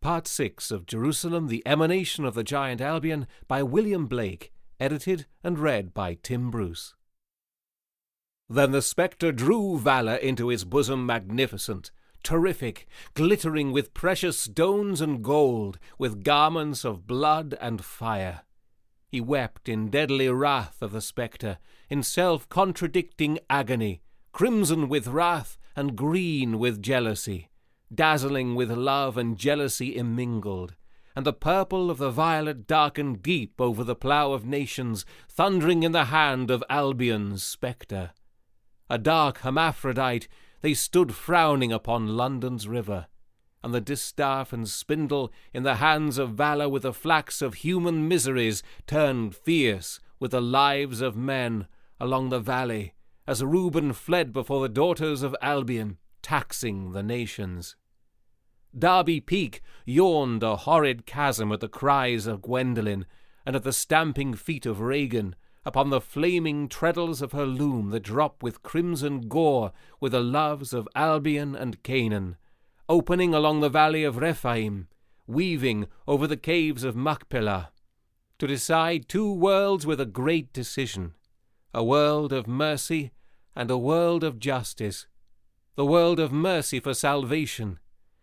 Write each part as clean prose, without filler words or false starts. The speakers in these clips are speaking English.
Part 6 of Jerusalem, the Emanation of the Giant Albion by William Blake, edited and read by Tim Bruce. Then the spectre drew valour into his bosom magnificent, terrific, glittering with precious stones and gold, with garments of blood and fire. He wept in deadly wrath of the spectre, in self-contradicting agony, crimson with wrath and green with jealousy, dazzling with love and jealousy immingled, and the purple of the violet darkened deep over the plough of nations, thundering in the hand of Albion's spectre. A dark hermaphrodite, they stood frowning upon London's river, and the distaff and spindle in the hands of valour with the flax of human miseries turned fierce with the lives of men along the valley, as Reuben fled before the daughters of Albion, taxing the nations. Derby Peak yawned a horrid chasm at the cries of Gwendolen, and at the stamping feet of Regan, upon the flaming treadles of her loom that drop with crimson gore with the loves of Albion and Canaan, opening along the valley of Rephaim, weaving over the caves of Machpelah, to decide two worlds with a great decision, a world of mercy and a world of justice, the world of mercy for salvation,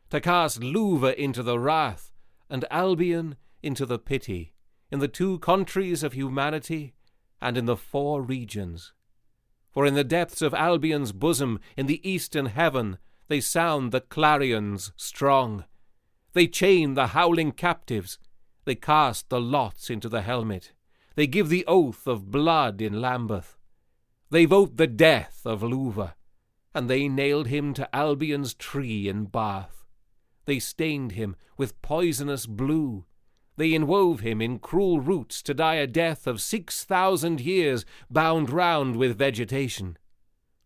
to cast Louva into the wrath and Albion into the pity, in the two countries of humanity and in the four regions. For in the depths of Albion's bosom, in the eastern heaven, they sound the clarions strong. They chain the howling captives. They cast the lots into the helmet. They give the oath of blood in Lambeth. They vote the death of Louva, and they nailed him to Albion's tree in Bath. They stained him with poisonous blue. They inwove him in cruel roots to die a death of 6,000 years bound round with vegetation.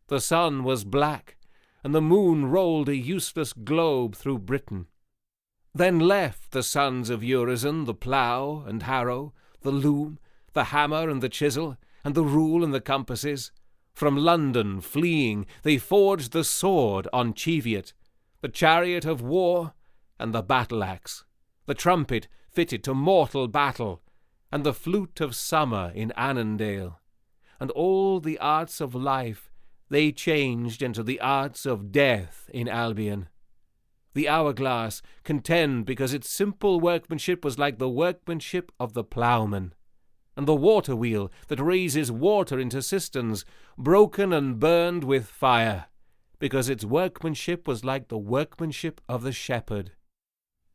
The sun was black, and the moon rolled a useless globe through Britain. Then left the sons of Urizen the plough and harrow, the loom, the hammer and the chisel, and the rule and the compasses. From London fleeing, they forged the sword on Cheviot, the chariot of war, and the battle-axe, the trumpet fitted to mortal battle, and the flute of summer in Annandale. And all the arts of life they changed into the arts of death in Albion. The hourglass contend because its simple workmanship was like the workmanship of the ploughman, and the water wheel that raises water into cisterns, broken and burned with fire, because its workmanship was like the workmanship of the shepherd.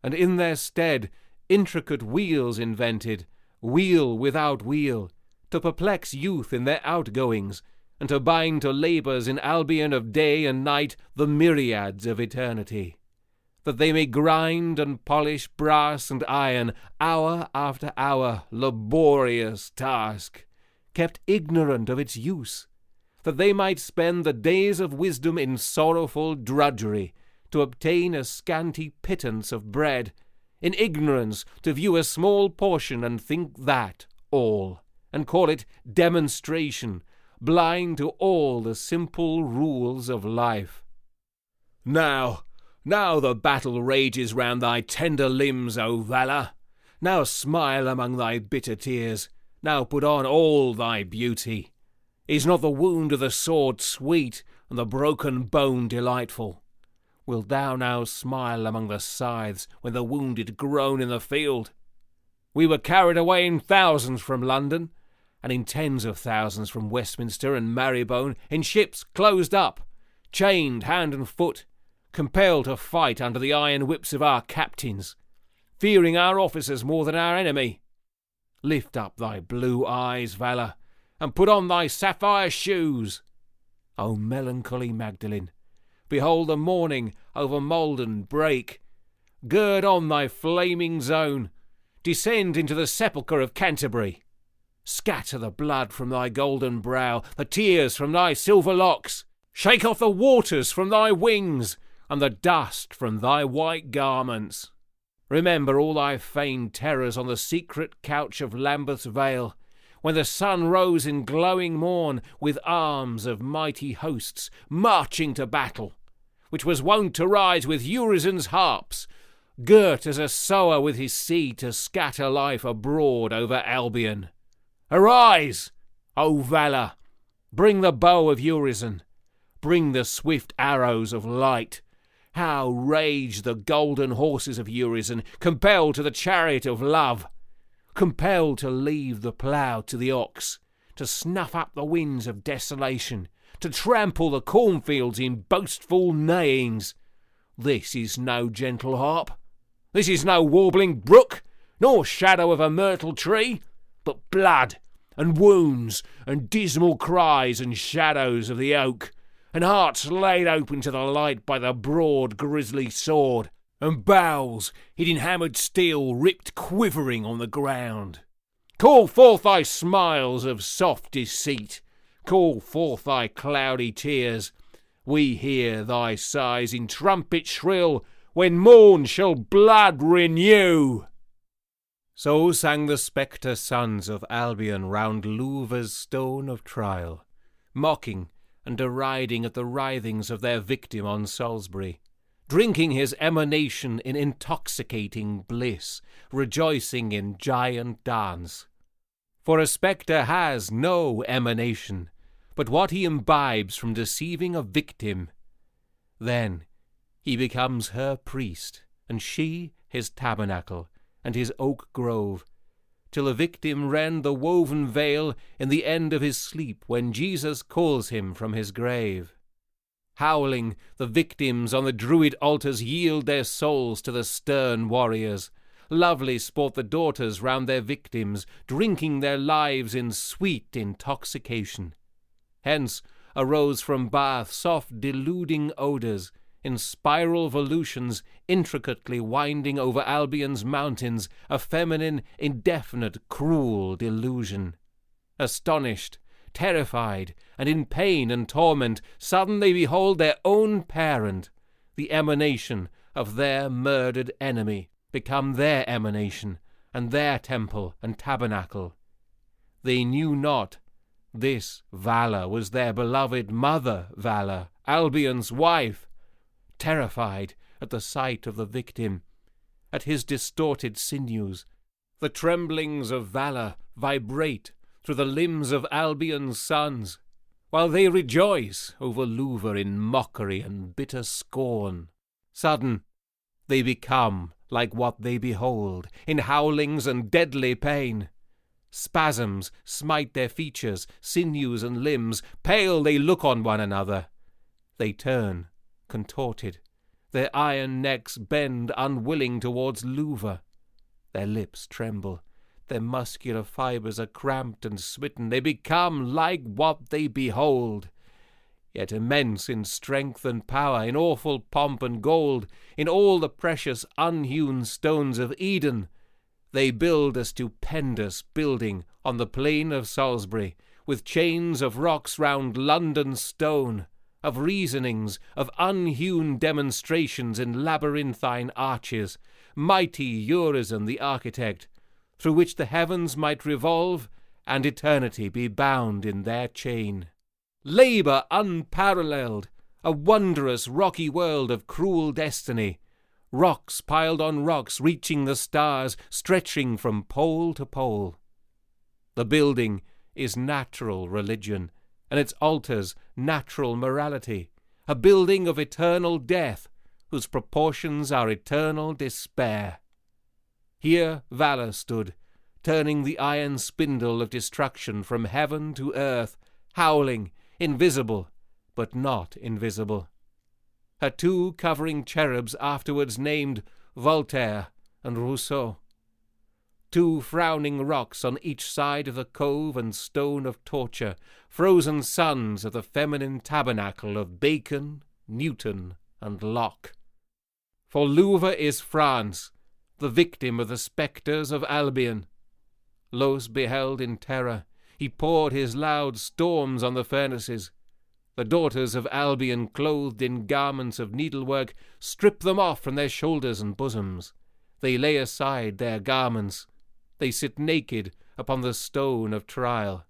And in their stead intricate wheels invented, wheel without wheel, to perplex youth in their outgoings, and to bind to labours in Albion of day and night the myriads of eternity, that they may grind and polish brass and iron, hour after hour, laborious task, kept ignorant of its use, that they might spend the days of wisdom in sorrowful drudgery, to obtain a scanty pittance of bread, in ignorance to view a small portion and think that all, and call it demonstration, blind to all the simple rules of life. Now the battle rages round thy tender limbs, O valour. Now smile among thy bitter tears. Now put on all thy beauty. Is not the wound of the sword sweet, and the broken bone delightful? Wilt thou now smile among the scythes when the wounded groan in the field? We were carried away in thousands from London, and in tens of thousands from Westminster and Marylebone, in ships closed up, chained hand and foot, compelled to fight under the iron whips of our captains, fearing our officers more than our enemy. Lift up thy blue eyes, valour, and put on thy sapphire shoes. O melancholy Magdalene, behold the morning over Malden break. Gird on thy flaming zone, descend into the sepulchre of Canterbury. Scatter the blood from thy golden brow, the tears from thy silver locks. Shake off the waters from thy wings, and the dust from thy white garments. Remember all thy feigned terrors on the secret couch of Lambeth's Vale, when the sun rose in glowing morn with arms of mighty hosts marching to battle, which was wont to rise with Urizen's harps, girt as a sower with his seed to scatter life abroad over Albion. Arise, O valour! Bring the bow of Urizen, bring the swift arrows of light. How rage the golden horses of Urizen, compelled to the chariot of love, compelled to leave the plough to the ox, to snuff up the winds of desolation, to trample the cornfields in boastful neighings. This is no gentle harp, this is no warbling brook, nor shadow of a myrtle tree, but blood and wounds and dismal cries and shadows of the oak, and hearts laid open to the light by the broad grisly sword, and bowels hid in hammered steel ripped quivering on the ground. Call forth thy smiles of soft deceit, call forth thy cloudy tears. We hear thy sighs in trumpet shrill, when morn shall blood renew. So sang the spectre sons of Albion round Louva's stone of trial, mocking and deriding at the writhings of their victim on Salisbury, drinking his emanation in intoxicating bliss, rejoicing in giant dance. For a spectre has no emanation, but what he imbibes from deceiving a victim. Then he becomes her priest, and she his tabernacle, and his oak grove, till the victim rend the woven veil in the end of his sleep when Jesus calls him from his grave. Howling, the victims on the druid altars yield their souls to the stern warriors. Lovely sport the daughters round their victims, drinking their lives in sweet intoxication. Hence arose from Bath soft deluding odours, in spiral volutions intricately winding over Albion's mountains, a feminine, indefinite, cruel delusion. Astonished, terrified, and in pain and torment, sudden they behold their own parent, the emanation of their murdered enemy, become their emanation, and their temple and tabernacle. They knew not this Valour was their beloved mother Valour, Albion's wife. Terrified at the sight of the victim, at his distorted sinews, the tremblings of Valour vibrate through the limbs of Albion's sons, while they rejoice over Louva in mockery and bitter scorn. Sudden, they become like what they behold, in howlings and deadly pain. Spasms smite their features, sinews and limbs, pale they look on one another. They turn, contorted, their iron necks bend unwilling towards Louva. Their lips tremble, their muscular fibres are cramped and smitten. They become like what they behold. Yet immense in strength and power, in awful pomp and gold, in all the precious unhewn stones of Eden, they build a stupendous building on the plain of Salisbury, with chains of rocks round London stone, of reasonings, of unhewn demonstrations in labyrinthine arches, mighty Urizen the architect, through which the heavens might revolve and eternity be bound in their chain. Labour unparalleled, a wondrous rocky world of cruel destiny, rocks piled on rocks reaching the stars, stretching from pole to pole. The building is natural religion, and its altars natural morality, a building of eternal death, whose proportions are eternal despair. Here Valour stood, turning the iron spindle of destruction from heaven to earth, howling, invisible, but not invisible. Her two covering cherubs afterwards named Voltaire and Rousseau. Two frowning rocks on each side of the cove and stone of torture, frozen sons of the feminine tabernacle of Bacon, Newton, and Locke. For Louva is France, the victim of the spectres of Albion. Los beheld in terror. He poured his loud storms on the furnaces. The daughters of Albion, clothed in garments of needlework, strip them off from their shoulders and bosoms. They lay aside their garments. They sit naked upon the stone of trial.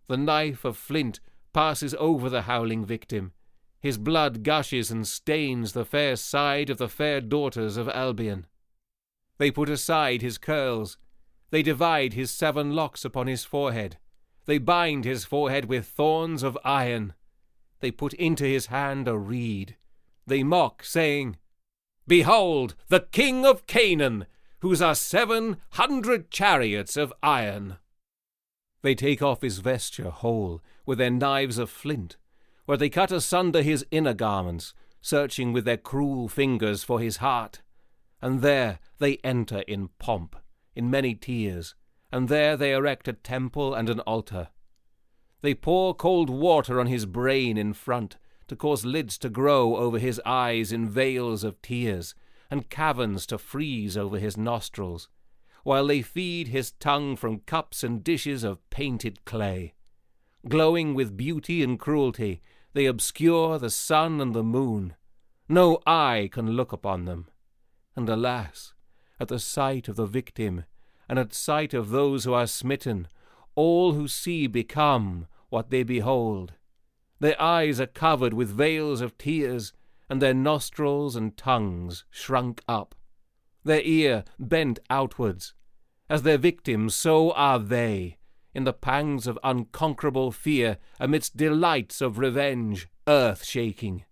The knife of flint passes over the howling victim. His blood gushes and stains the fair side of the fair daughters of Albion. They put aside his curls. They divide his 7 locks upon his forehead. They bind his forehead with thorns of iron. They put into his hand a reed. They mock, saying, Behold, the king of Canaan, whose are 700 chariots of iron. They take off his vesture whole with their knives of flint, where they cut asunder his inner garments, searching with their cruel fingers for his heart. And there they enter in pomp, in many tears, and there they erect a temple and an altar. They pour cold water on his brain in front, to cause lids to grow over his eyes in veils of tears, and caverns to freeze over his nostrils, while they feed his tongue from cups and dishes of painted clay. Glowing with beauty and cruelty, they obscure the sun and the moon. No eye can look upon them. And alas, at the sight of the victim, and at sight of those who are smitten, all who see become what they behold. Their eyes are covered with veils of tears, and their nostrils and tongues shrunk up. Their ear bent outwards. As their victims, so are they, in the pangs of unconquerable fear, amidst delights of revenge, earth-shaking.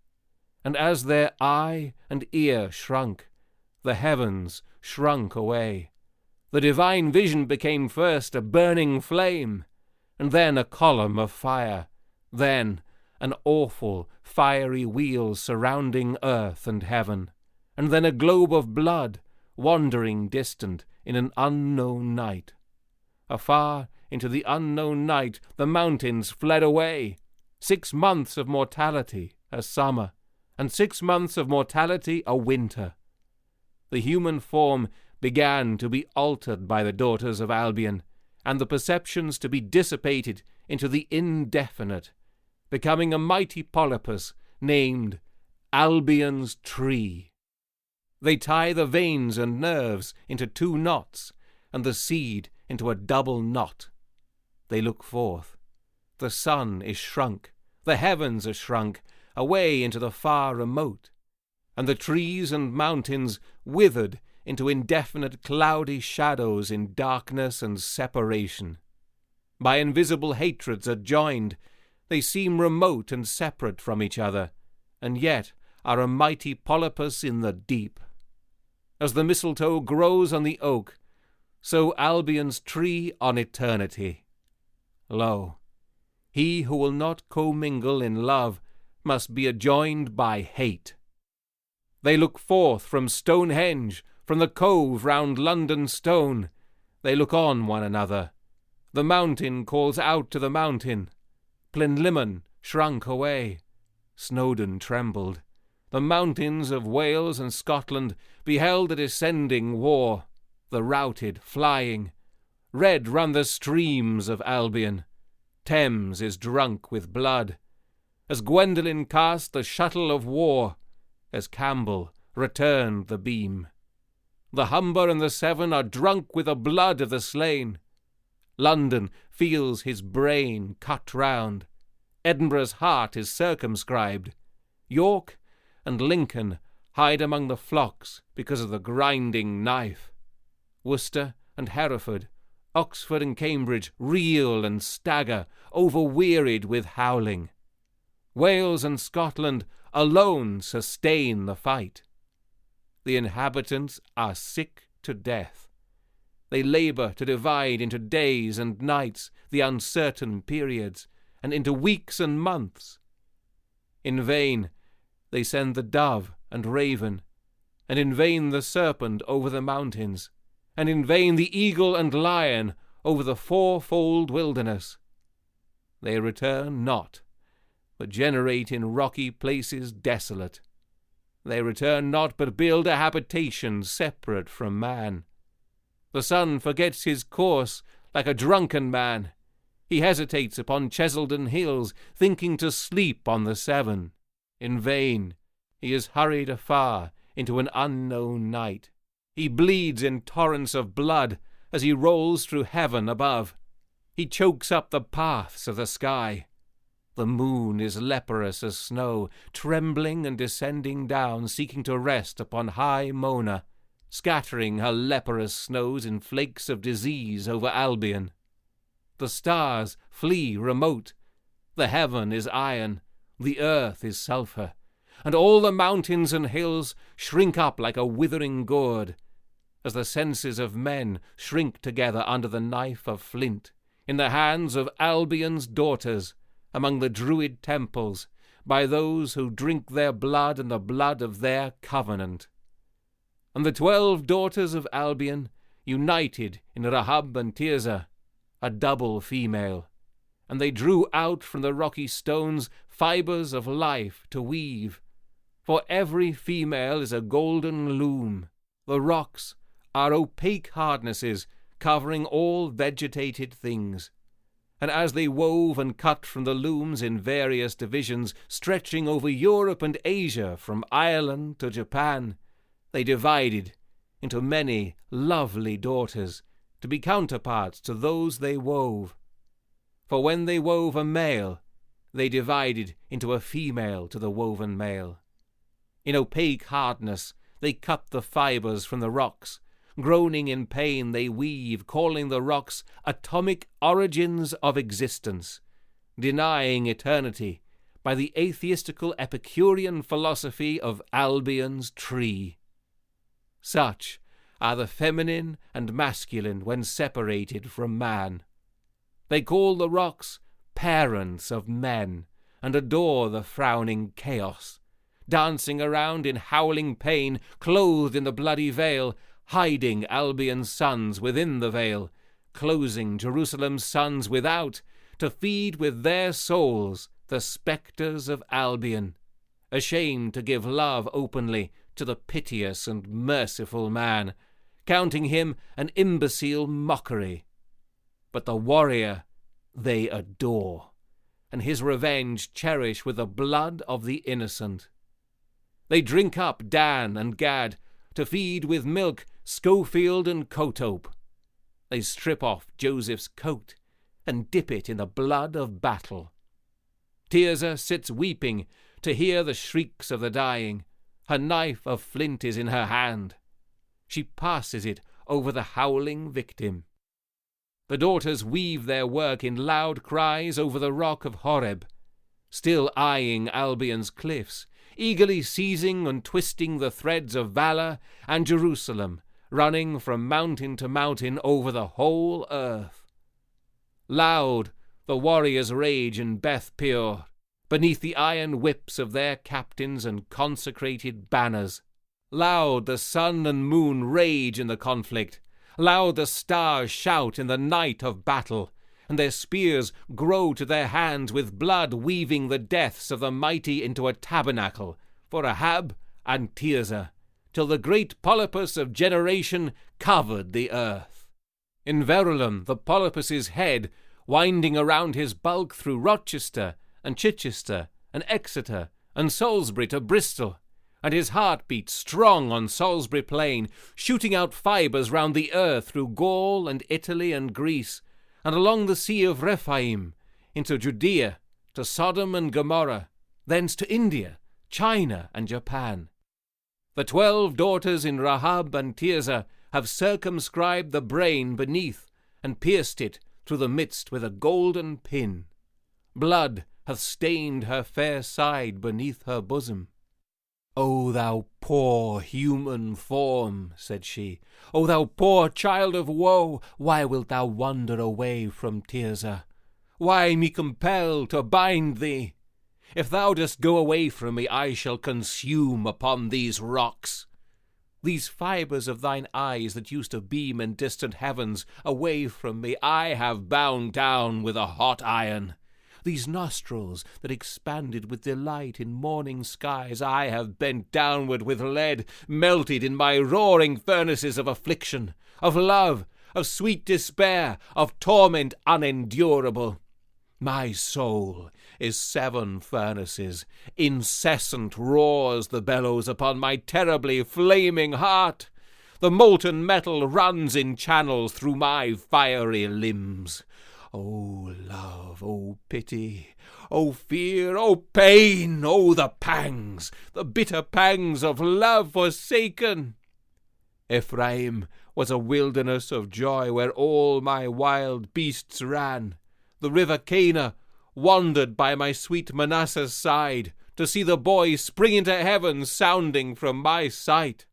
And as their eye and ear shrunk, the heavens shrunk away. The divine vision became first a burning flame, and then a column of fire, then an awful fiery wheel surrounding earth and heaven, and then a globe of blood, wandering distant in an unknown night. Afar into the unknown night the mountains fled away. 6 months of mortality, a summer, and 6 months of mortality, a winter. The human form began to be altered by the daughters of Albion, and the perceptions to be dissipated into the indefinite, becoming a mighty polypus named Albion's tree. They tie the veins and nerves into 2 knots, and the seed into a double knot. They look forth. The sun is shrunk, the heavens are shrunk, away into the far remote, and the trees and mountains withered into indefinite cloudy shadows in darkness and separation. By invisible hatreds adjoined, they seem remote and separate from each other, and yet are a mighty polypus in the deep. As the mistletoe grows on the oak, so Albion's tree on eternity. Lo, he who will not commingle in love must be adjoined by hate. They look forth from Stonehenge, from the cove round London Stone. They look on one another. The mountain calls out to the mountain. Plinlimmon shrunk away. Snowdon trembled. The mountains of Wales and Scotland beheld a descending war, the routed flying. Red run the streams of Albion. Thames is drunk with blood. As Gwendolen cast the shuttle of war, as Campbell returned the beam. The Humber and the Severn are drunk with the blood of the slain. London feels his brain cut round. Edinburgh's heart is circumscribed. York and Lincoln hide among the flocks because of the grinding knife. Worcester and Hereford, Oxford and Cambridge reel and stagger, overwearied with howling. Wales and Scotland alone sustain the fight. The inhabitants are sick to death. They labour to divide into days and nights the uncertain periods, and into weeks and months. In vain they send the dove and raven, and in vain the serpent over the mountains, and in vain the eagle and lion over the fourfold wilderness. They return not, but generate in rocky places desolate. They return not, but build a habitation separate from man. The sun forgets his course like a drunken man. He hesitates upon Cheselden hills, thinking to sleep on the Severn. In vain he is hurried afar into an unknown night. He bleeds in torrents of blood as he rolls through heaven above. He chokes up the paths of the sky. The moon is leprous as snow, trembling and descending down, seeking to rest upon high Mona, scattering her leprous snows in flakes of disease over Albion. The stars flee remote, the heaven is iron, the earth is sulphur, and all the mountains and hills shrink up like a withering gourd, as the senses of men shrink together under the knife of flint, in the hands of Albion's daughters, among the druid temples, by those who drink their blood and the blood of their covenant. And the 12 daughters of Albion, united in Rahab and Tirzah, a double female, and they drew out from the rocky stones fibres of life to weave. For every female is a golden loom. The rocks are opaque hardnesses covering all vegetated things. And as they wove and cut from the looms in various divisions stretching over Europe and Asia from Ireland to Japan, they divided into many lovely daughters to be counterparts to those they wove. For when they wove a male, they divided into a female to the woven male. In opaque hardness they cut the fibres from the rocks. Groaning in pain they weave, calling the rocks atomic origins of existence, denying eternity by the atheistical Epicurean philosophy of Albion's tree. Such are the feminine and masculine when separated from man. They call the rocks parents of men and adore the frowning chaos, dancing around in howling pain, clothed in the bloody veil, hiding Albion's sons within the veil, closing Jerusalem's sons without, to feed with their souls the spectres of Albion, ashamed to give love openly to the piteous and merciful man, counting him an imbecile mockery. But the warrior they adore, and his revenge cherish with the blood of the innocent. They drink up Dan and Gad, to feed with milk Schofield and Cotope. They strip off Joseph's coat and dip it in the blood of battle. Tirzah sits weeping to hear the shrieks of the dying. Her knife of flint is in her hand. She passes it over the howling victim. The daughters weave their work in loud cries over the rock of Horeb, still eyeing Albion's cliffs, eagerly seizing and twisting the threads of valor, and Jerusalem, running from mountain to mountain over the whole earth. Loud the warriors rage in Beth Peor, beneath the iron whips of their captains and consecrated banners. Loud the sun and moon rage in the conflict. Loud the stars shout in the night of battle, and their spears grow to their hands with blood, weaving the deaths of the mighty into a tabernacle for Ahab and Tirzah, till the great polypus of generation covered the earth. In Verulam the polypus's head, winding around his bulk through Rochester and Chichester and Exeter and Salisbury to Bristol, and his heart beat strong on Salisbury plain, shooting out fibres round the earth through Gaul and Italy and Greece, and along the sea of Rephaim, into Judea, to Sodom and Gomorrah, thence to India, China and Japan. The 12 daughters in Rahab and Tirzah have circumscribed the brain beneath, and pierced it through the midst with a golden pin. Blood hath stained her fair side beneath her bosom. "O thou poor human form," said she, "O thou poor child of woe, why wilt thou wander away from Tirzah? Why me compel to bind thee? If thou dost go away from me, I shall consume upon these rocks. These fibres of thine eyes that used to beam in distant heavens, away from me I have bound down with a hot iron. These nostrils that expanded with delight in morning skies I have bent downward with lead, melted in my roaring furnaces of affliction, of love, of sweet despair, of torment unendurable. My soul is 7 furnaces, incessant roars the bellows upon my terribly flaming heart. The molten metal runs in channels through my fiery limbs. O love, O pity, O fear, O pain, O the pangs, the bitter pangs of love forsaken! Ephraim was a wilderness of joy where all my wild beasts ran. The river Cana wandered by my sweet Manasseh's side to see the boy spring into heaven sounding from my sight.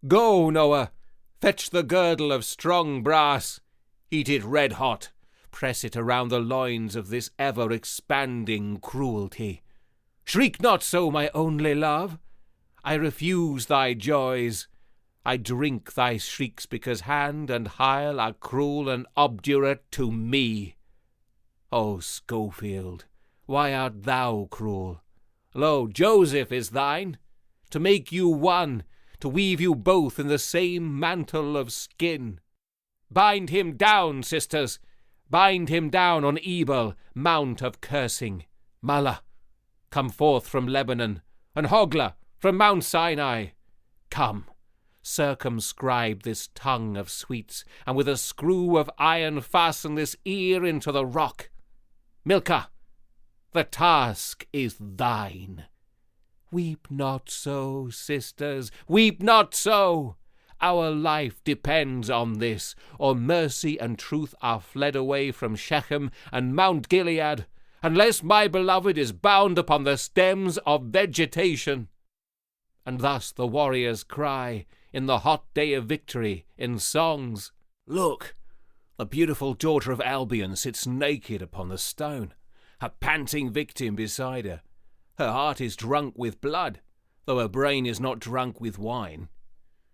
Go, Noah, fetch the girdle of strong brass, heat it red hot, press it around the loins of this ever-expanding cruelty. Shriek not so, my only love. I refuse thy joys. I drink thy shrieks because hand and hile are cruel and obdurate to me. O Schofield, why art thou cruel? Lo, Joseph is thine, to make you one, to weave you both in the same mantle of skin. Bind him down, sisters, bind him down on Ebal, mount of cursing. Mala, come forth from Lebanon, and Hogla from Mount Sinai. Come, circumscribe this tongue of sweets, and with a screw of iron fasten this ear into the rock. Milcah, the task is thine. Weep not so, sisters, weep not so. Our life depends on this, or mercy and truth are fled away from Shechem and Mount Gilead, unless my beloved is bound upon the stems of vegetation. And thus the warriors cry in the hot day of victory in songs. Look, the beautiful daughter of Albion sits naked upon the stone, her panting victim beside her. Her heart is drunk with blood, though her brain is not drunk with wine.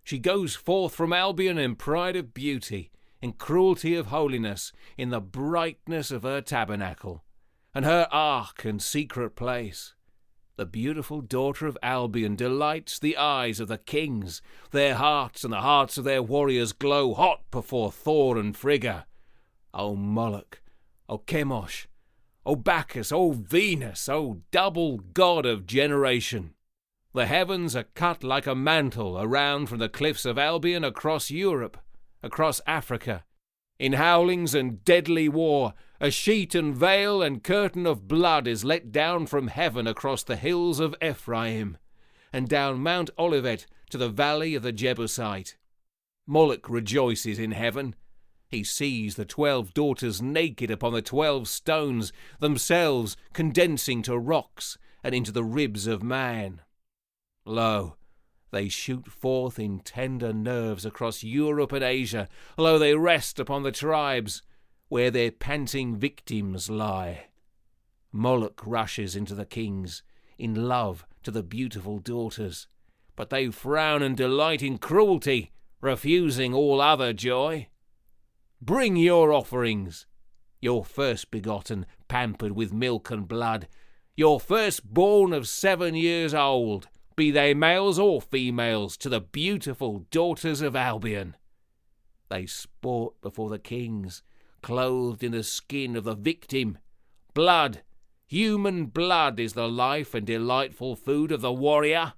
She goes forth from Albion in pride of beauty, in cruelty of holiness, in the brightness of her tabernacle, and her ark and secret place. The beautiful daughter of Albion delights the eyes of the kings. Their hearts and the hearts of their warriors glow hot before Thor and Frigga. O Moloch, O Chemosh, O Bacchus, O Venus, O double god of generation. The heavens are cut like a mantle around from the cliffs of Albion across Europe, across Africa. In howlings and deadly war, a sheet and veil and curtain of blood is let down from heaven across the hills of Ephraim, and down Mount Olivet to the valley of the Jebusite. Moloch rejoices in heaven. He sees the 12 daughters naked upon the 12 stones, themselves condensing to rocks and into the ribs of man. Lo, they shoot forth in tender nerves across Europe and Asia. Lo, they rest upon the tribes, where their panting victims lie. Moloch rushes into the kings, in love to the beautiful daughters, but they frown and delight in cruelty, refusing all other joy. Bring your offerings, your first-begotten, pampered with milk and blood, your firstborn of 7 years old, be they males or females, to the beautiful daughters of Albion. They sport before the kings, clothed in the skin of the victim. Blood, human blood, is the life and delightful food of the warrior.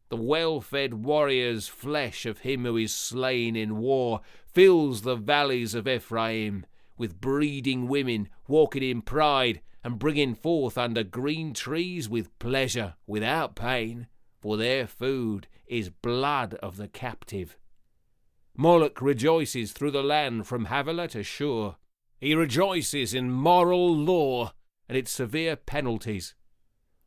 The well-fed warrior's flesh of him who is slain in war fills the valleys of Ephraim, with breeding women walking in pride and bringing forth under green trees with pleasure, without pain, for their food is blood of the captive. Moloch rejoices through the land from Havilah to Shur. He rejoices in moral law and its severe penalties.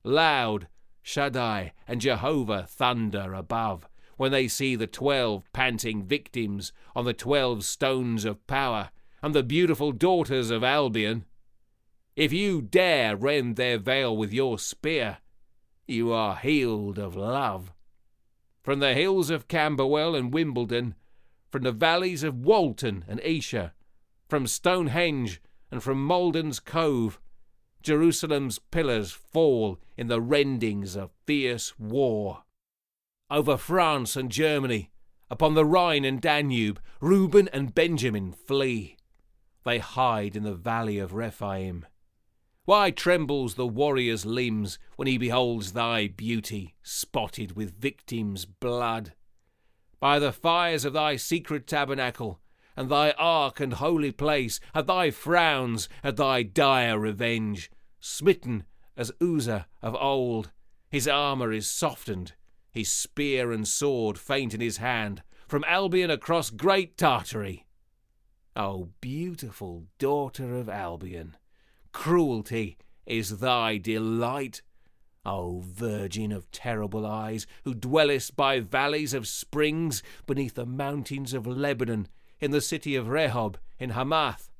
Loud Shaddai and Jehovah thunder above when they see the 12 panting victims on the 12 stones of power and the beautiful daughters of Albion. If you dare rend their veil with your spear, you are healed of love. From the hills of Camberwell and Wimbledon, from the valleys of Walton and Esher, from Stonehenge and from Malden's Cove, Jerusalem's pillars fall in the rendings of fierce war. Over France and Germany, upon the Rhine and Danube, Reuben and Benjamin flee. They hide in the valley of Rephaim. Why trembles the warrior's limbs when he beholds thy beauty spotted with victims' blood? By the fires of thy secret tabernacle, and thy ark and holy place, at thy frowns, at thy dire revenge, smitten as Uzzah of old, his armour is softened, his spear and sword faint in his hand, from Albion across great Tartary. O beautiful daughter of Albion, cruelty is thy delight. O virgin of terrible eyes, who dwellest by valleys of springs, beneath the mountains of Lebanon, in the city of Rehob, in Hamath,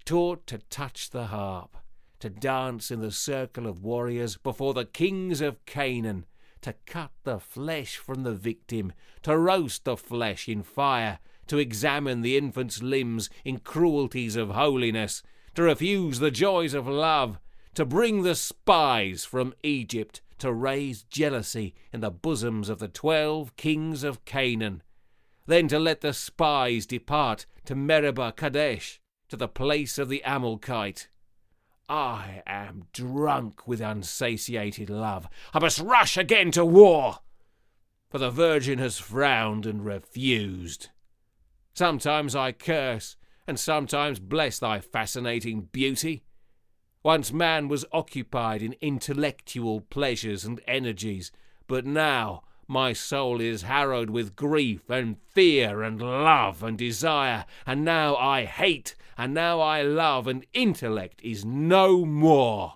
taught to touch the harp, to dance in the circle of warriors before the kings of Canaan, to cut the flesh from the victim, to roast the flesh in fire, to examine the infant's limbs in cruelties of holiness, to refuse the joys of love, to bring the spies from Egypt, to raise jealousy in the bosoms of the 12 kings of Canaan, then to let the spies depart to Meribah Kadesh, to the place of the Amalekite. I am drunk with unsatiated love. I must rush again to war, for the virgin has frowned and refused. Sometimes I curse, and sometimes bless thy fascinating beauty. Once man was occupied in intellectual pleasures and energies, but now my soul is harrowed with grief and fear and love and desire, and now I hate, and now I love, and intellect is no more.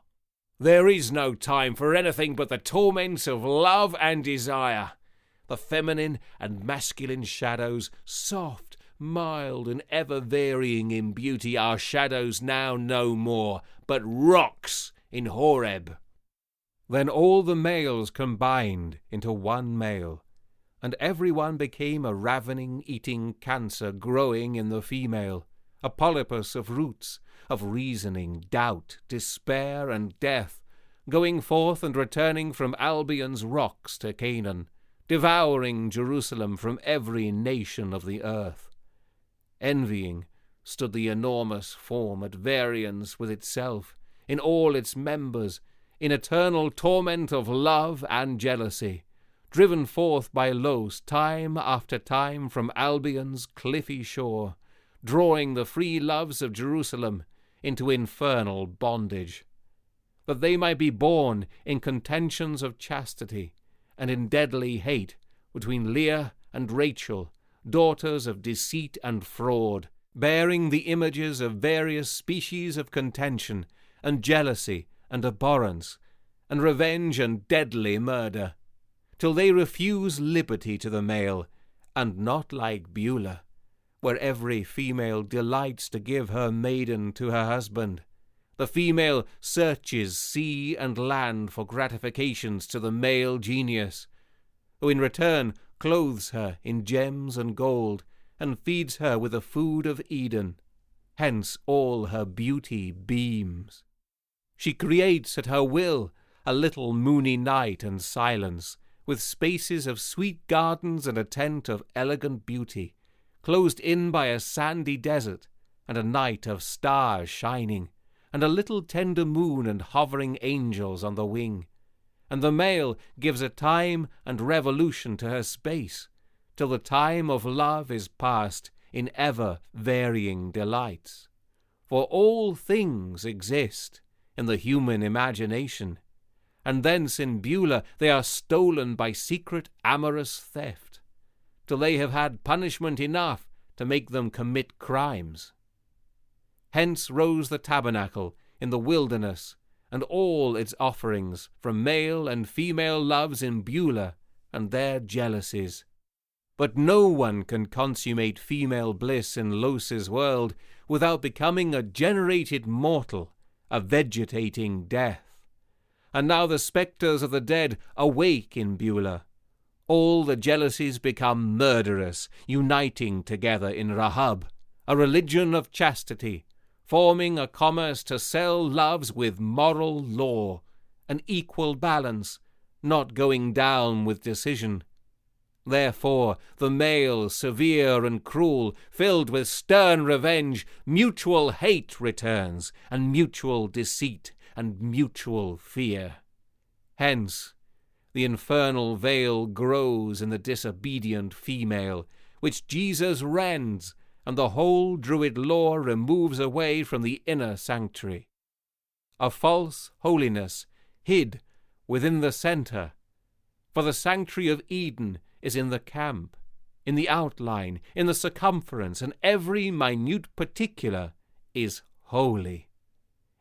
There is no time for anything but the torments of love and desire. The feminine and masculine shadows, soft, mild, and ever-varying in beauty, are shadows now no more, but rocks in Horeb. Then all the males combined into one male, and everyone became a ravening, eating cancer growing in the female, a polypus of roots, of reasoning, doubt, despair, and death, going forth and returning from Albion's rocks to Canaan, devouring Jerusalem from every nation of the earth. Envying stood the enormous form at variance with itself, in all its members, in eternal torment of love and jealousy, driven forth by Los time after time from Albion's cliffy shore, drawing the free loves of Jerusalem into infernal bondage, that they might be born in contentions of chastity and in deadly hate between Leah and Rachel, daughters of deceit and fraud, bearing the images of various species of contention and jealousy and abhorrence, and revenge and deadly murder, till they refuse liberty to the male, and not like Beulah, where every female delights to give her maiden to her husband. The female searches sea and land for gratifications to the male genius, who in return clothes her in gems and gold, and feeds her with the food of Eden. Hence all her beauty beams. She creates at her will a little moony night and silence, with spaces of sweet gardens and a tent of elegant beauty, closed in by a sandy desert, and a night of stars shining, and a little tender moon and hovering angels on the wing. And the male gives a time and revolution to her space, till the time of love is past in ever-varying delights. For all things exist in the human imagination, and thence in Beulah they are stolen by secret amorous theft, till they have had punishment enough to make them commit crimes. Hence rose the tabernacle in the wilderness, and all its offerings from male and female loves in Beulah and their jealousies. But no one can consummate female bliss in Los's world without becoming a generated mortal, a vegetating death. And now the spectres of the dead awake in Beulah. All the jealousies become murderous, uniting together in Rahab, a religion of chastity, forming a commerce to sell loves with moral law, an equal balance, not going down with decision. Therefore the male, severe and cruel, filled with stern revenge, mutual hate returns, and mutual deceit, and mutual fear. Hence the infernal veil grows in the disobedient female, which Jesus rends, and the whole Druid law removes away from the inner sanctuary. A false holiness hid within the centre, for the sanctuary of Eden is in the camp, in the outline, in the circumference, and every minute particular, is holy.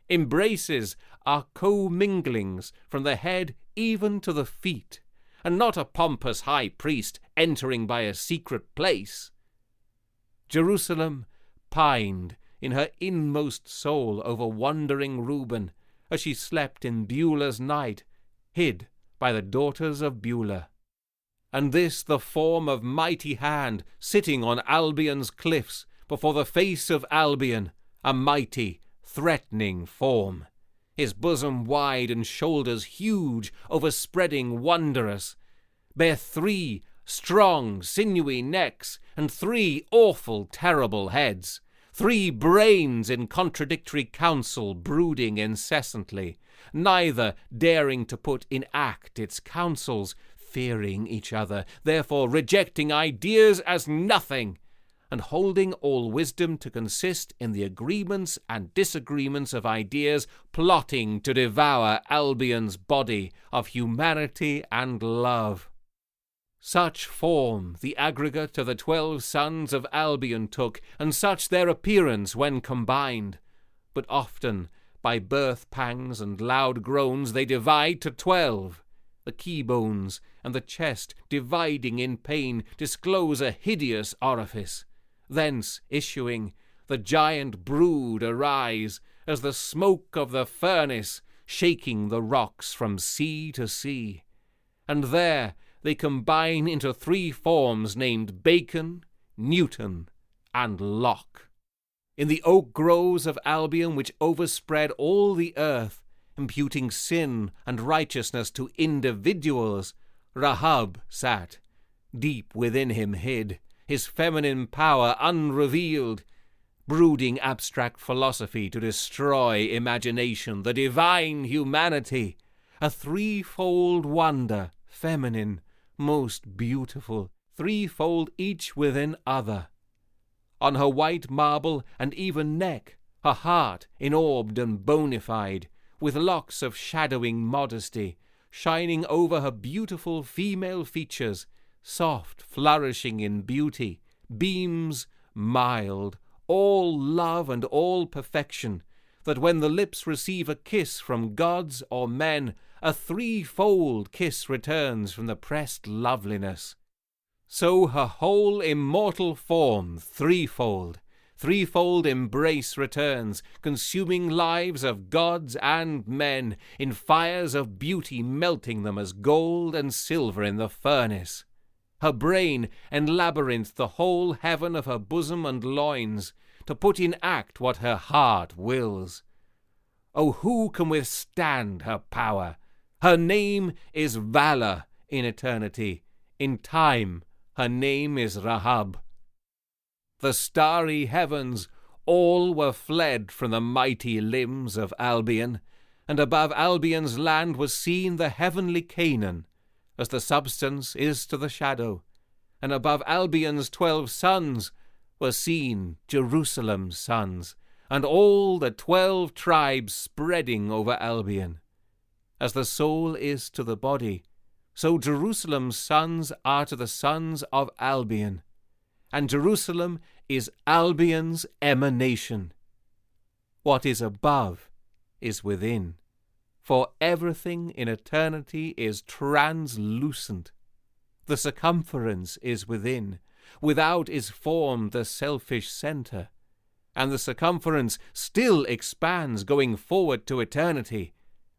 Embraces are comminglings from the head even to the feet, and not a pompous high priest entering by a secret place. Jerusalem pined in her inmost soul over wandering Reuben, as she slept in Beulah's night, hid by the daughters of Beulah. And this the form of mighty hand, sitting on Albion's cliffs, before the face of Albion, a mighty, threatening form, his bosom wide and shoulders huge, overspreading, wondrous, bare 3 strong, sinewy necks, and 3 awful, terrible heads, 3 brains in contradictory counsel, brooding incessantly, neither daring to put in act its counsels, fearing each other, therefore rejecting ideas as nothing, and holding all wisdom to consist in the agreements and disagreements of ideas, plotting to devour Albion's body of humanity and love. Such form the aggregate of the 12 sons of Albion took, and such their appearance when combined. But often, by birth pangs and loud groans, they divide to 12. The key bones and the chest, dividing in pain, disclose a hideous orifice. Thence issuing, the giant brood arise, as the smoke of the furnace, shaking the rocks from sea to sea. And there they combine into 3 forms named Bacon, Newton, and Locke. In the oak groves of Albion, which overspread all the earth, imputing sin and righteousness to individuals, Rahab sat, deep within him hid, his feminine power unrevealed, brooding abstract philosophy to destroy imagination, the divine humanity, a 3-fold wonder, feminine, most beautiful, 3-fold each within other. On her white marble and even neck, her heart enorbed and bona fide, with locks of shadowing modesty, shining over her beautiful female features, soft, flourishing in beauty, beams mild, all love and all perfection, that when the lips receive a kiss from gods or men, a 3-fold kiss returns from the pressed loveliness. So her whole immortal form, 3-fold embrace returns, consuming lives of gods and men, in fires of beauty melting them as gold and silver in the furnace. Her brain enlabyrinths the whole heaven of her bosom and loins, to put in act what her heart wills. Oh, who can withstand her power? Her name is valor in eternity. In time, her name is Rahab. The starry heavens, all were fled from the mighty limbs of Albion, and above Albion's land was seen the heavenly Canaan, as the substance is to the shadow, and above Albion's 12 sons were seen Jerusalem's sons, and all the 12 tribes spreading over Albion. As the soul is to the body, so Jerusalem's sons are to the sons of Albion, and Jerusalem is Albion's emanation. What is above is within, for everything in eternity is translucent. The circumference is within, without is formed the selfish center, and the circumference still expands going forward to eternity,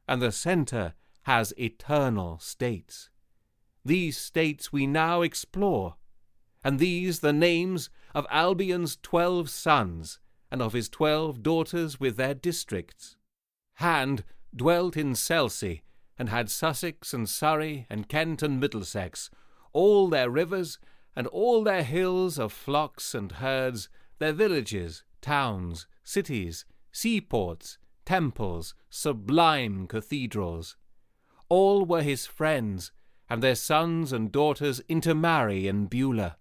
and the center has eternal states. These states we now explore, and these the names of Albion's 12 sons, and of his 12 daughters with their districts. Hand dwelt in Selsey, and had Sussex and Surrey and Kent and Middlesex, all their rivers and all their hills of flocks and herds, their villages, towns, cities, seaports, temples, sublime cathedrals. All were his friends, and their sons and daughters intermarry in Beulah.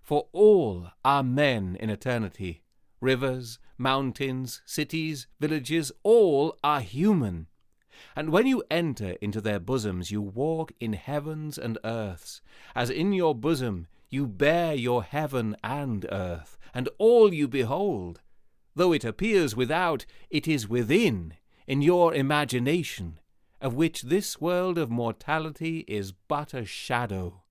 For all are men in eternity. Rivers, mountains, cities, villages, all are human. And when you enter into their bosoms, you walk in heavens and earths, as in your bosom you bear your heaven and earth, and all you behold. Though it appears without, it is within, in your imagination, of which this world of mortality is but a shadow.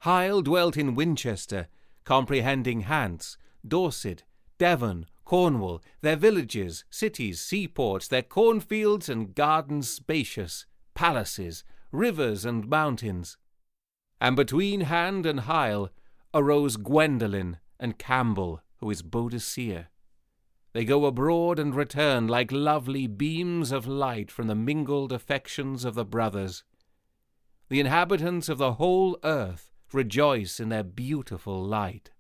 Hyle dwelt in Winchester, comprehending Hants, Dorset, Devon, Cornwall, their villages, cities, seaports, their cornfields and gardens spacious, palaces, rivers and mountains. And between Hand and Hyle arose Gwendolen and Campbell, who is Boadicea. They go abroad and return like lovely beams of light from the mingled affections of the brothers. The inhabitants of the whole earth rejoice in their beautiful light.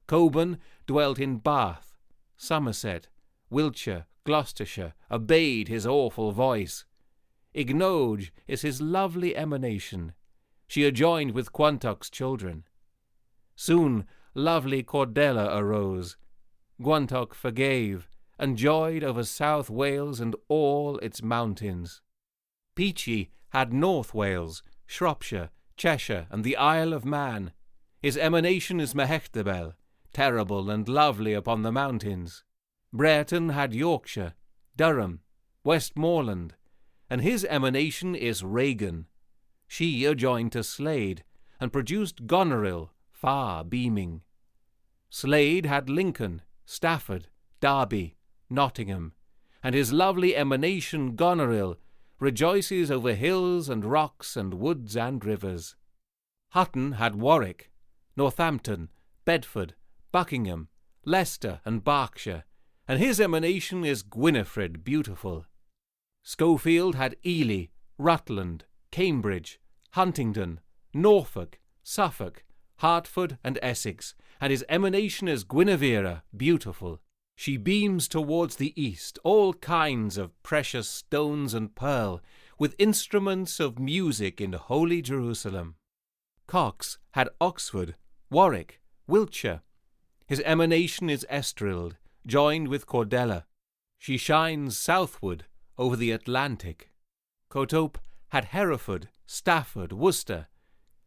Cockburn dwelt in Bath, Somerset, Wiltshire, Gloucestershire, obeyed his awful voice. Ignoge is his lovely emanation. She adjoined with Quantock's children. Soon lovely Cordelia arose. Quantock forgave, and joyed over South Wales and all its mountains. Peachy had North Wales, Shropshire, Cheshire, and the Isle of Man. His emanation is Mehechtebel, terrible and lovely upon the mountains. Brereton had Yorkshire, Durham, Westmoreland, and his emanation is Regan. She adjoined to Slade, and produced Goneril, far beaming. Slade had Lincoln, Stafford, Derby, Nottingham, and his lovely emanation Goneril rejoices over hills and rocks and woods and rivers. Hutton had Warwick, Northampton, Bedford, Buckingham, Leicester, and Berkshire, and his emanation is Gwynfryd beautiful. Schofield had Ely, Rutland, Cambridge, Huntingdon, Norfolk, Suffolk, Hertford, and Essex, and his emanation is Guinevere beautiful. She beams towards the east, all kinds of precious stones and pearl, with instruments of music in holy Jerusalem. Cox had Oxford, Warwick, Wiltshire. His emanation is Estrild, joined with Cordelia. She shines southward over the Atlantic. Cotope had Hereford, Stafford, Worcester,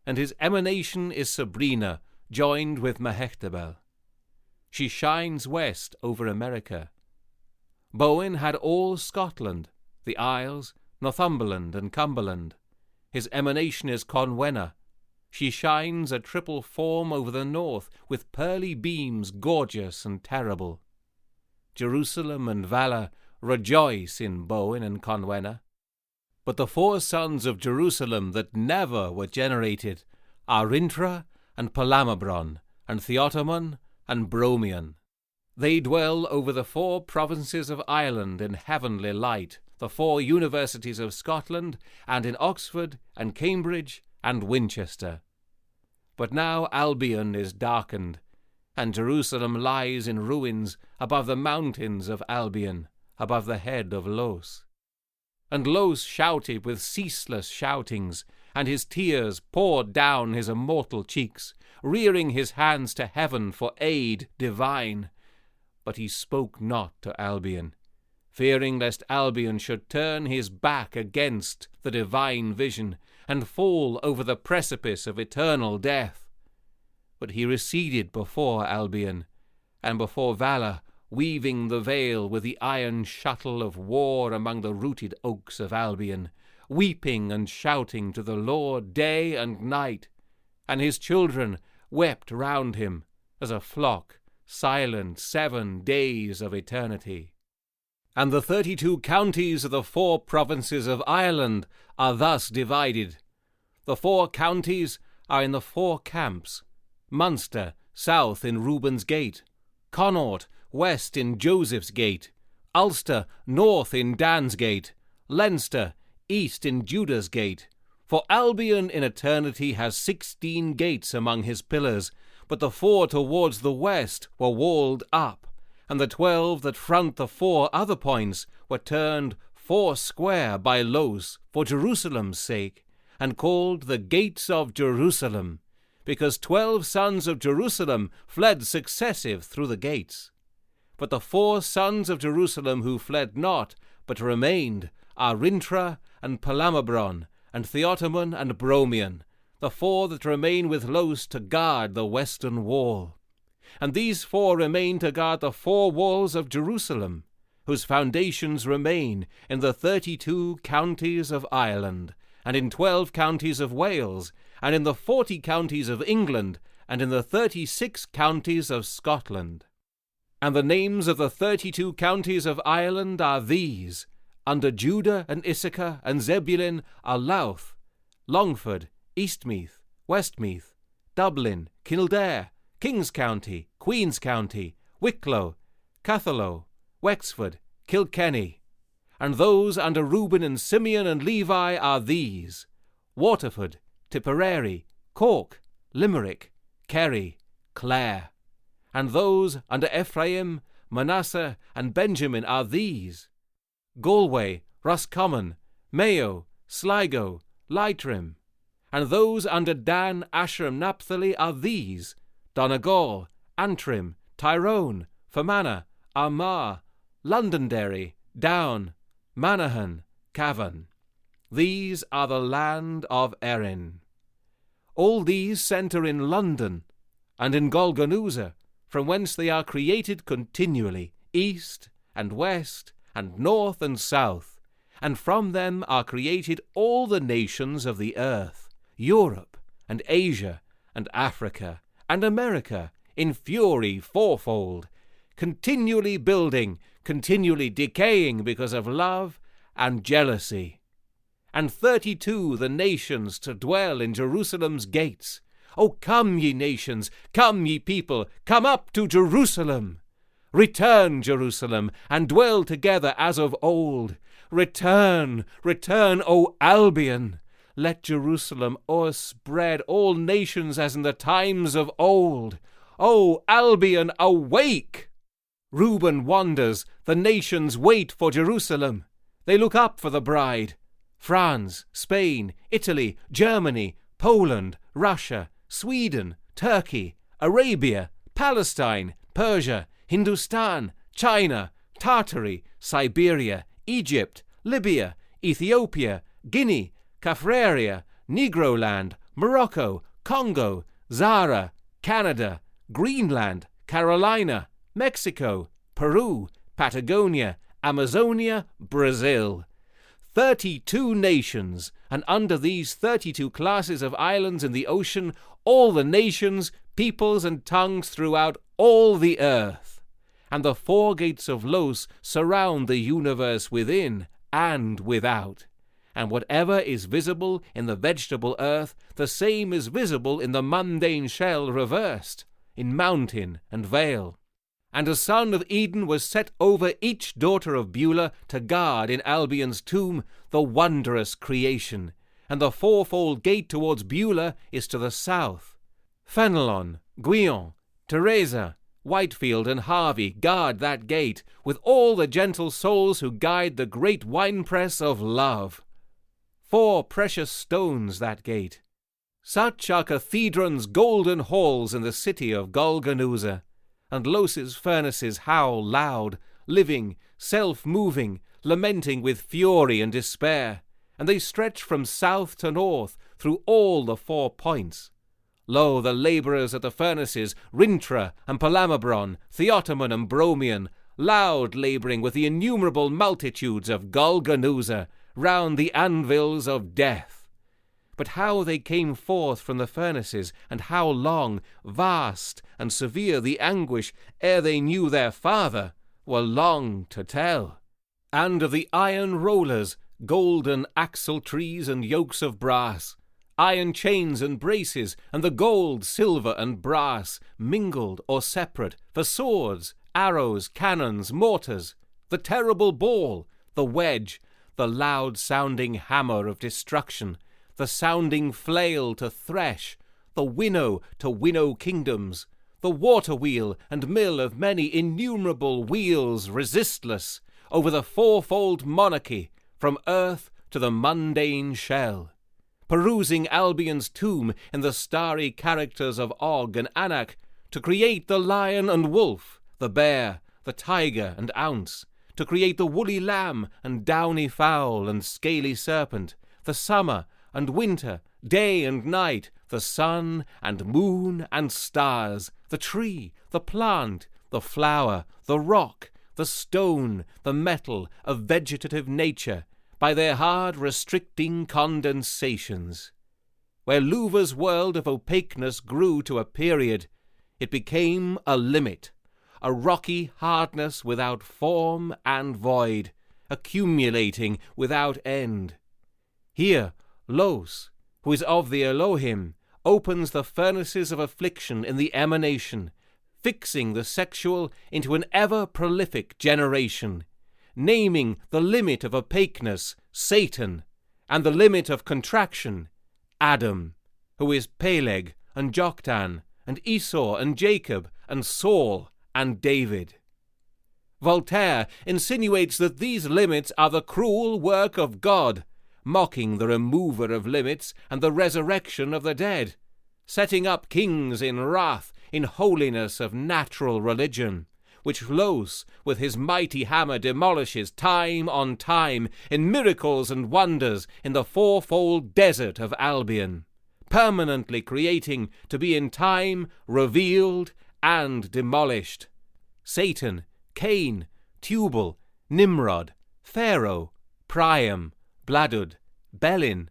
and his emanation is Sabrina, joined with Mehechtebel. She shines west over America. Bowen had all Scotland, the Isles, Northumberland, and Cumberland. His emanation is Conwenna. She shines a triple form over the north, with pearly beams gorgeous and terrible. Jerusalem and Valor rejoice in Bowen and Conwenna. But the four sons of Jerusalem that never were generated are Rintra and Palamabron and Theotomon and Bromion. They dwell over the 4 provinces of Ireland in heavenly light, the 4 universities of Scotland, and in Oxford and Cambridge and Winchester. But now Albion is darkened, and Jerusalem lies in ruins above the mountains of Albion, above the head of Los. And Los shouted with ceaseless shoutings, and his tears poured down his immortal cheeks, rearing his hands to heaven for aid divine. But he spoke not to Albion, fearing lest Albion should turn his back against the divine vision, and fall over the precipice of eternal death. But he receded before Albion, and before Valor, weaving the veil with the iron shuttle of war among the rooted oaks of Albion, weeping and shouting to the Lord day and night, and his children wept round him as a flock, silent 7 days of eternity. And the 32 counties of the 4 provinces of Ireland are thus divided. The 4 counties are in the 4 camps: Munster, south in Reuben's Gate; Connaught, west in Joseph's Gate; Ulster, north in Dan's Gate; Leinster, east in Judah's Gate. For Albion in eternity has 16 gates among his pillars, but the 4 towards the west were walled up, and the 12 that front the 4 other points were turned 4 square by Los for Jerusalem's sake, and called the gates of Jerusalem, because 12 sons of Jerusalem fled successive through the gates. But the 4 sons of Jerusalem who fled not, but remained, are Rintra and Palamabron, and Theotomon and Bromion, the 4 that remain with Los to guard the western wall. And these 4 remain to guard the 4 walls of Jerusalem, whose foundations remain in the 32 counties of Ireland, and in 12 counties of Wales, and in the 40 counties of England, and in the 36 counties of Scotland. And the names of the 32 counties of Ireland are these: under Judah and Issachar and Zebulun are Louth, Longford, Eastmeath, Westmeath, Dublin, Kildare, King's County, Queen's County, Wicklow, Catherlough, Wexford, Kilkenny. And those under Reuben and Simeon and Levi are these: Waterford, Tipperary, Cork, Limerick, Kerry, Clare. And those under Ephraim, Manasseh, and Benjamin are these: Galway, Roscommon, Mayo, Sligo, Leitrim. And those under Dan, Asher, Naphtali are these: Donegal, Antrim, Tyrone, Fermanagh, Armagh, Londonderry, Down, Monaghan, Cavan. These are the land of Erin. All these centre in London, and in Golgonooza, from whence they are created continually, east and west, and north and south, and from them are created all the nations of the earth, Europe, and Asia, and Africa, and America, in fury fourfold, continually building, continually decaying because of love and jealousy. And 32 the nations to dwell in Jerusalem's gates. O come, ye nations, come, ye people, come up to Jerusalem. Return, Jerusalem, and dwell together as of old. Return, return, O Albion. Let Jerusalem o'erspread all nations as in the times of old. O Albion, awake! Reuben wanders, the nations wait for Jerusalem. They look up for the bride. France, Spain, Italy, Germany, Poland, Russia, Sweden, Turkey, Arabia, Palestine, Persia, Hindustan, China, Tartary, Siberia, Egypt, Libya, Ethiopia, Guinea, Caffraria, Negroland, Morocco, Congo, Zara, Canada, Greenland, Carolina, Mexico, Peru, Patagonia, Amazonia, Brazil. 32 nations, and under these 32 classes of islands in the ocean, all the nations, peoples, and tongues throughout all the earth. And the 4 gates of Los surround the universe within and without. And whatever is visible in the vegetable earth, the same is visible in the mundane shell reversed, in mountain and vale. And a son of Eden was set over each daughter of Beulah to guard in Albion's tomb the wondrous creation. And the 4-fold gate towards Beulah is to the south. Fenelon, Guion, Teresa, Whitefield, and Harvey guard that gate, with all the gentle souls who guide the great winepress of love. 4 precious stones that gate. Such are Cathedron's golden halls in the city of Golgonooza. And Los's furnaces howl loud, living, self-moving, lamenting with fury and despair, and they stretch from south to north through all the 4 points. Lo, the labourers at the furnaces, Rintra and Palamabron, Theotomon and Bromion, loud labouring with the innumerable multitudes of Golgonooza, round the anvils of death. But how they came forth from the furnaces, and how long, vast and severe the anguish ere they knew their Father, were long to tell. And of the iron rollers, golden axle trees and yokes of brass, iron chains and braces, and the gold, silver, and brass, mingled or separate, for swords, arrows, cannons, mortars, the terrible ball, the wedge, the loud-sounding hammer of destruction, the sounding flail to thresh, the winnow to winnow kingdoms, the water-wheel and mill of many innumerable wheels resistless, over the 4-fold monarchy, from earth to the mundane shell, perusing Albion's tomb in the starry characters of Og and Anak, to create the lion and wolf, the bear, the tiger and ounce, to create the woolly lamb and downy fowl and scaly serpent, the summer, and winter, day and night, the sun and moon and stars, the tree, the plant, the flower, the rock, the stone, the metal of vegetative nature, by their hard restricting condensations. Where Luva's world of opaqueness grew to a period, it became a limit, a rocky hardness without form and void, accumulating without end. Here, Los, who is of the Elohim, opens the furnaces of affliction in the emanation, fixing the sexual into an ever-prolific generation, naming the limit of opaqueness, Satan, and the limit of contraction, Adam, who is Peleg and Joktan, and Esau and Jacob, and Saul and David. Voltaire insinuates that these limits are the cruel work of God, mocking the remover of limits and the resurrection of the dead, setting up kings in wrath, in holiness of natural religion, which Los with his mighty hammer demolishes time on time in miracles and wonders in the fourfold desert of Albion, permanently creating to be in time revealed and demolished. Satan, Cain, Tubal, Nimrod, Pharaoh, Priam, Bladud, Belin,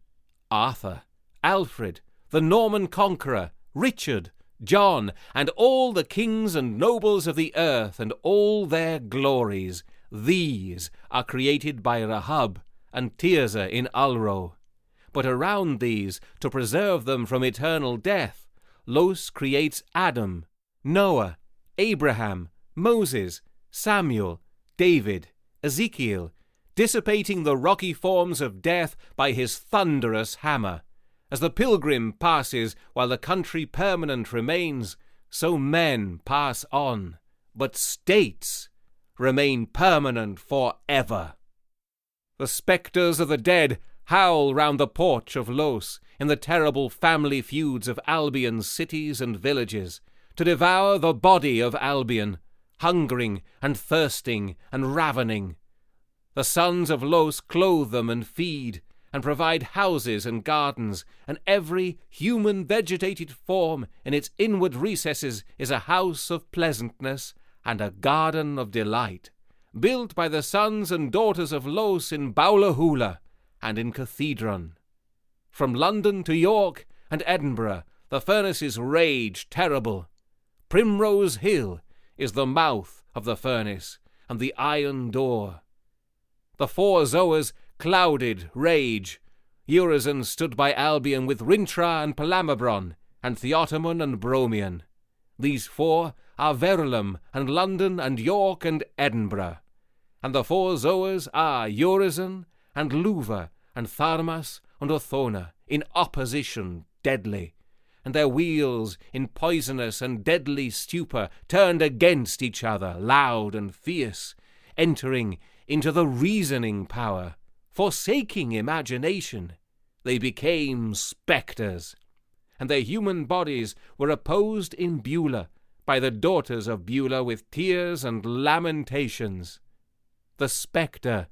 Arthur, Alfred, the Norman conqueror, Richard, John, and all the kings and nobles of the earth and all their glories, these are created by Rahab and Tirzah in Ulro. But around these, to preserve them from eternal death, Los creates Adam, Noah, Abraham, Moses, Samuel, David, Ezekiel, dissipating the rocky forms of death by his thunderous hammer. As the pilgrim passes while the country permanent remains, so men pass on, but states remain permanent forever. The spectres of the dead howl round the porch of Los in the terrible family feuds of Albion's cities and villages, to devour the body of Albion, hungering and thirsting and ravening. The sons of Los clothe them and feed, and provide houses and gardens, and every human vegetated form in its inward recesses is a house of pleasantness and a garden of delight, built by the sons and daughters of Los in Baulahula and in Cathedron. From London to York and Edinburgh the furnaces rage terrible. Primrose Hill is the mouth of the furnace and the iron door. The four Zoas clouded rage. Urizen stood by Albion with Rintra and Palamabron, and Theotomon and Bromion. These four are Verulam and London and York and Edinburgh. And the four Zoas are Urizen and Luva and Tharmas and Othona, in opposition deadly, and their wheels in poisonous and deadly stupor turned against each other, loud and fierce, entering into the reasoning power. Forsaking imagination, they became spectres, and their human bodies were opposed in Beulah by the daughters of Beulah with tears and lamentations. The spectre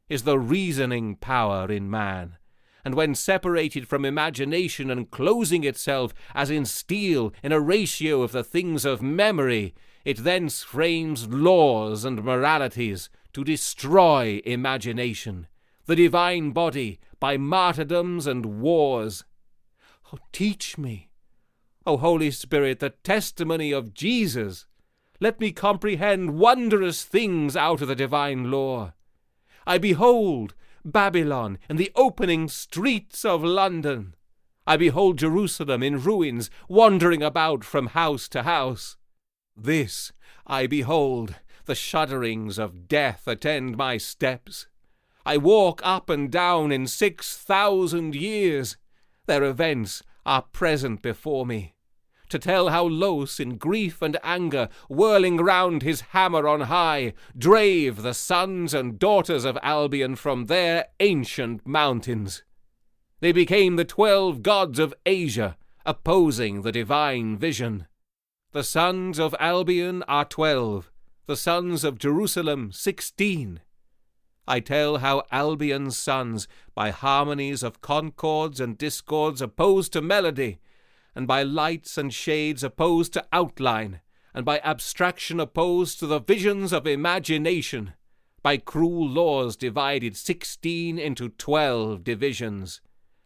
is the reasoning power in man, and when separated from imagination and closing itself as in steel in a ratio of the things of memory, it thence frames laws and moralities to destroy imagination, the divine body, by martyrdoms and wars. Oh, teach me, O Holy Spirit, the testimony of Jesus. Let me comprehend wondrous things out of the divine law. I behold Babylon in the opening streets of London. I behold Jerusalem in ruins, wandering about from house to house. This I behold, the shudderings of death attend my steps. I walk up and down in 6,000 years. Their events are present before me, to tell how Los, in grief and anger, whirling round his hammer on high, drave the sons and daughters of Albion from their ancient mountains. They became the 12 gods of Asia, opposing the divine vision. The sons of Albion are 12, the sons of Jerusalem 16. I tell how Albion's sons, by harmonies of concords and discords opposed to melody, and by lights and shades opposed to outline, and by abstraction opposed to the visions of imagination, by cruel laws divided 16 into 12 divisions.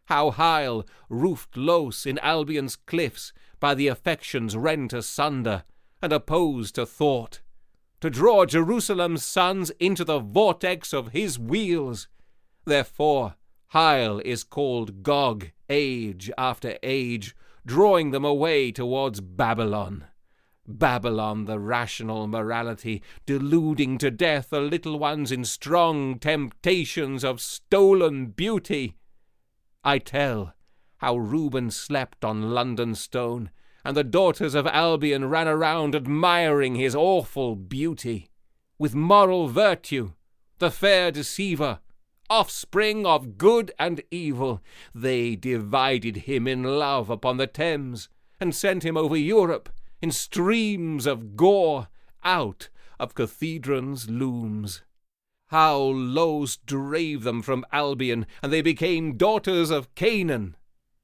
How Hyle roofed Los in Albion's cliffs, by the affections rent asunder, and opposed to thought, to draw Jerusalem's sons into the vortex of his wheels. Therefore Hyle is called Gog, age after age, drawing them away towards Babylon. Babylon, the rational morality, deluding to death the little ones in strong temptations of stolen beauty. I tell how Reuben slept on London stone, and the daughters of Albion ran around admiring his awful beauty. With moral virtue, the fair deceiver, offspring of good and evil, they divided him in love upon the Thames, and sent him over Europe in streams of gore out of Cathedron's looms. How Los drave them from Albion, and they became daughters of Canaan.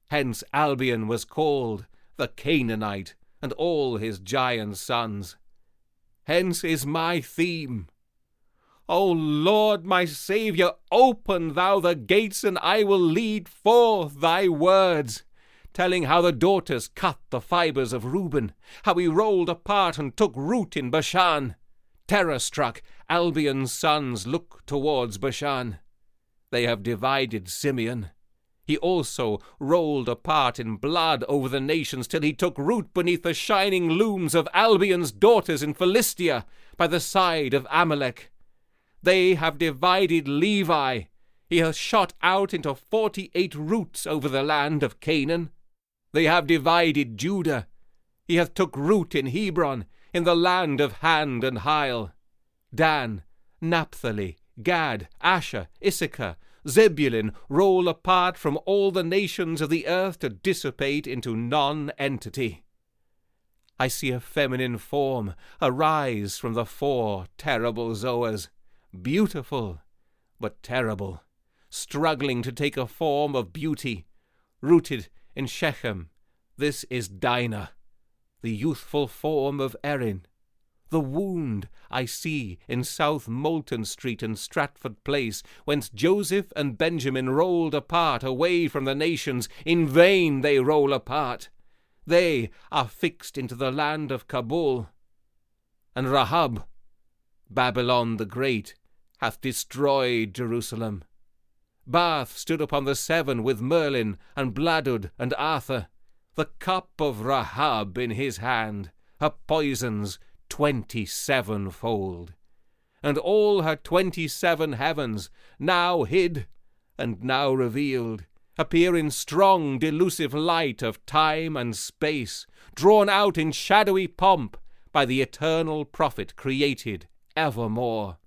Hence Albion was called the Canaanite, and all his giant sons. Hence is my theme. O Lord, my Saviour, open thou the gates, and I will lead forth thy words, telling how the daughters cut the fibres of Reuben, how he rolled apart and took root in Bashan. Terror-struck, Albion's sons look towards Bashan. They have divided Simeon. He also rolled apart in blood over the nations till he took root beneath the shining looms of Albion's daughters in Philistia by the side of Amalek. They have divided Levi. He has shot out into 48 roots over the land of Canaan. They have divided Judah. He hath took root in Hebron, in the land of Hand and Hyle. Dan, Naphtali, Gad, Asher, Issachar, Zebulun roll apart from all the nations of the earth to dissipate into non-entity. I see a feminine form arise from the 4 terrible Zoas, beautiful but terrible, struggling to take a form of beauty, rooted in Shechem. This is Dinah, the youthful form of Erin. The wound I see in South Moulton Street and Stratford Place, whence Joseph and Benjamin rolled apart away from the nations. In vain they roll apart. They are fixed into the land of Kabul. And Rahab, Babylon the Great, hath destroyed Jerusalem. Bath stood upon the 7 with Merlin and Bladud and Arthur, the cup of Rahab in his hand, her poisons 27-fold, and all her 27 heavens, now hid and now revealed, appear in strong delusive light of time and space, drawn out in shadowy pomp by the eternal prophet created evermore.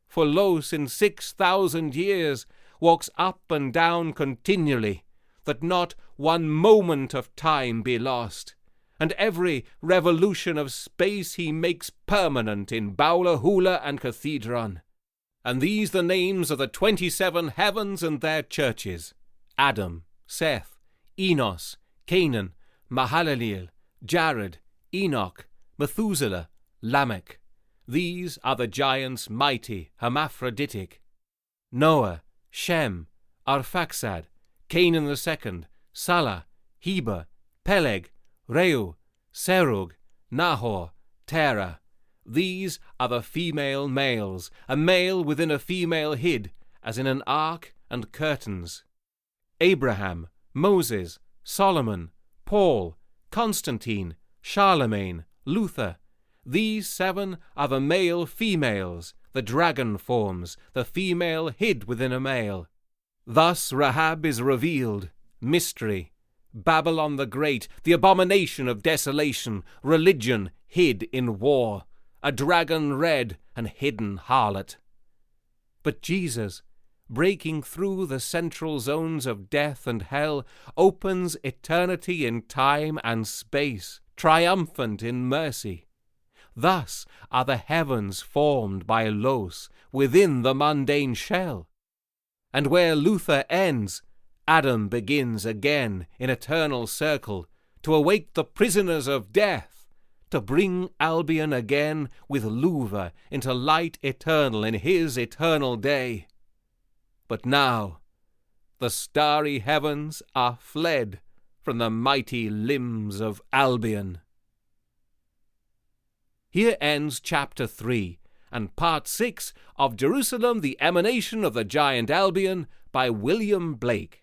For Los in 6,000 years walks up and down continually, that not one moment of time be lost, and every revolution of space he makes permanent in Bowler, Hula, and Cathedron. And these the names of the 27 heavens and their churches: Adam, Seth, Enos, Canaan, Mahalaleel, Jared, Enoch, Methuselah, Lamech. These are the giants mighty, hermaphroditic: Noah, Shem, Arphaxad, Canaan the second, Salah, Heber, Peleg, Reu, Serug, Nahor, Terah. These are the female males, a male within a female hid, as in an ark and curtains. Abraham, Moses, Solomon, Paul, Constantine, Charlemagne, Luther. These 7 are the male females, the dragon forms, the female hid within a male. Thus Rahab is revealed, mystery, Babylon the Great, the abomination of desolation, religion hid in war, a dragon red and hidden harlot. But Jesus, breaking through the central zones of death and hell, opens eternity in time and space, triumphant in mercy. Thus are the heavens formed by Los within the mundane shell. And where Luther ends, Adam begins again in eternal circle to awake the prisoners of death, to bring Albion again with Luther into light eternal in his eternal day. But now the starry heavens are fled from the mighty limbs of Albion. Here ends Chapter 3 and Part 6 of Jerusalem, the Emanation of the Giant Albion by William Blake.